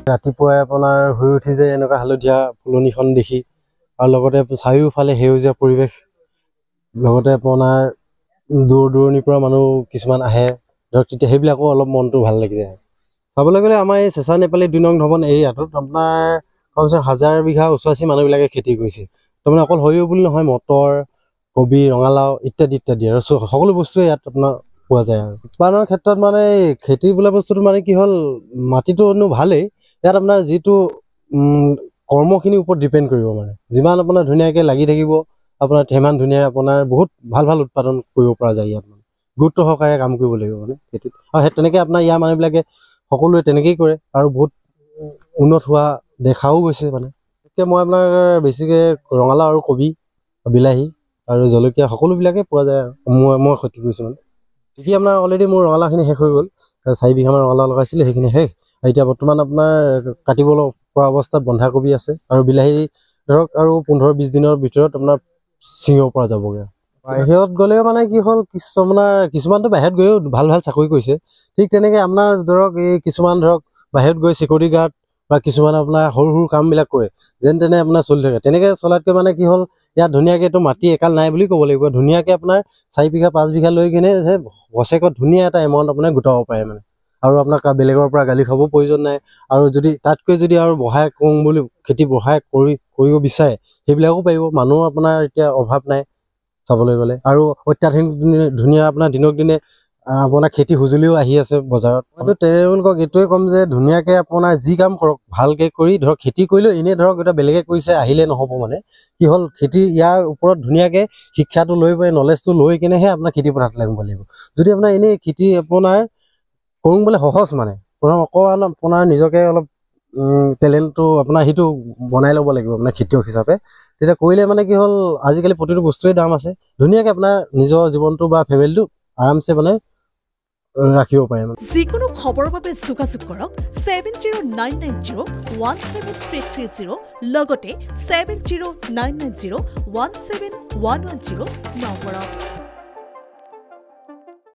ৰাতিপুৱাই আপোনাৰ শুই উঠি যে এনেকুৱা হালধীয়া ফুলনিখন দেখি আৰু লগতে চাৰিওফালে সেউজীয়া পৰিৱেশ, লগতে আপোনাৰ দূৰ দূৰণিৰ পৰা মানুহ কিছুমান আহে ধৰক, তেতিয়া সেইবিলাকো অলপ মনটো ভাল লাগি যায়। চাবলৈ গ'লে আমাৰ এই চেঁচা নেপালী 2 নং ধৱন এৰিয়াটোত আপোনাৰ কমচে 1000 বিঘা ওচৰাচি মানুহবিলাকে খেতি কৰিছে। তাৰমানে অকল সৰিয়হ বুলি নহয়, মটৰ, কবি, ৰঙালাও ইত্যাদি ইত্যাদি আৰু সকলো বস্তুৱে ইয়াত আপোনাৰ পোৱা যায়। আৰু উৎপাদনৰ ক্ষেত্ৰত মানে খেতি বোলা বস্তুটো মানে কি হ'ল, মাটিটোনো ভালেই, ইয়াত আপোনাৰ যিটো কৰ্মখিনিৰ ওপৰত ডিপেণ্ড কৰিব। মানে যিমান আপোনাৰ ধুনীয়াকৈ লাগি থাকিব, আপোনাৰ সিমান ধুনীয়া আপোনাৰ বহুত ভাল ভাল উৎপাদন কৰিব পৰা যায়। ইয়াত মানে গুৰুত্ব সহকাৰে কাম কৰিব লাগিব মানে খেতিত, আৰু সেই তেনেকৈ আপোনাৰ ইয়াৰ মানুহবিলাকে সকলোৱে তেনেকেই কৰে আৰু বহুত উন্নত হোৱা দেখাও গৈছে। মানে এতিয়া মই আপোনাৰ বেছিকৈ ৰঙালাও আৰু কবি, বিলাহী আৰু জলকীয়া সকলোবিলাকেই পোৱা যায়। মই খেতি কৰিছোঁ মানে এতিয়া আপোনাৰ অলৰেডি মোৰ ৰঙালাওখিনি শেষ হৈ গ'ল। 4 বিঘামান ৰঙালাও লগাইছিলোঁ, সেইখিনি শেষ। এতিয়া বৰ্তমান আপোনাৰ কাটিব পৰা অৱস্থাত বন্ধাকবি আছে আৰু বিলাহী ধৰক আৰু 15-20 দিনৰ ভিতৰত আপোনাৰ ছিঙিব পৰা যাবগৈ। বাহিৰত গ'লেও মানে কি হ'ল, কিছুমানতো বাহিৰত গৈও ভাল ভাল চাকৰি কৰিছে। ঠিক তেনেকৈ আপোনাৰ ধৰক এই কিছুমান ধৰক বাহিৰত গৈ চিকিউৰিটি গাৰ্ড বা কিছুমান আপোনাৰ সৰু সৰু কামবিলাক কৰে, যেন তেনে আপোনাৰ চলি থাকে। তেনেকৈ চলাতকৈ মানে কি হ'ল, ইয়াত ধুনীয়াকৈতো মাটি একাল নাই বুলি ক'ব লাগিব, ধুনীয়াকৈ আপোনাৰ 4 বিঘা 5 বিঘা লৈ কিনে বছেকত ধুনীয়া এটা এমাউণ্ট আপোনাৰ গোটাব পাৰে মানে। আৰু আপোনাক বেলেগৰ পৰা গালি খাব প্ৰয়োজন নাই। আৰু যদি তাতকৈ যদি আৰু বঢ়াই কৰোঁ বুলি খেতি বঢ়াই কৰিব বিচাৰে, সেইবিলাকো পাৰিব। মানুহ আপোনাৰ এতিয়া অভাৱ নাই চাবলৈ গ'লে, আৰু অত্যাধুনিক ধুনীয়া আপোনাৰ দিনক দিনে আপোনাৰ খেতি সঁজুলিও আহি আছে বজাৰত। হয়তো তেওঁলোকক এইটোৱে ক'ম যে ধুনীয়াকৈ আপোনাৰ যি কাম কৰক, ভালকৈ কৰি ধৰক খেতি কৰিলেও এনেই ধৰক এটা বেলেগে কৰিছে আহিলে নহ'ব। মানে কি হ'ল, খেতি ইয়াৰ ওপৰত ধুনীয়াকৈ শিক্ষাটো লৈ পাই নলেজটো লৈ কিনেহে আপোনাৰ খেতি পথাৰত লাগিব লাগিব। যদি আপোনাৰ এনেই খেতি আপোনাৰ কৰোঁ বোলে সহজ, মানে অকণমান আপোনাৰ নিজকে অলপ টেলেণ্টটো আপোনাৰ সেইটো বনাই ল'ব লাগিব আপোনাৰ খেতিয়ক হিচাপে। তেতিয়া কৰিলে মানে কি হ'ল, আজিকালি প্ৰতিটো বস্তুৱে দাম আছে, ধুনীয়াকৈ আপোনাৰ নিজৰ জীৱনটো বা ফেমিলিটো আৰামছে মানে ৰাখিব পাৰে। যিকোনো খবৰৰ বাবে যোগাযোগ কৰক 7099017330 লগতে 7099017110 নম্বৰত।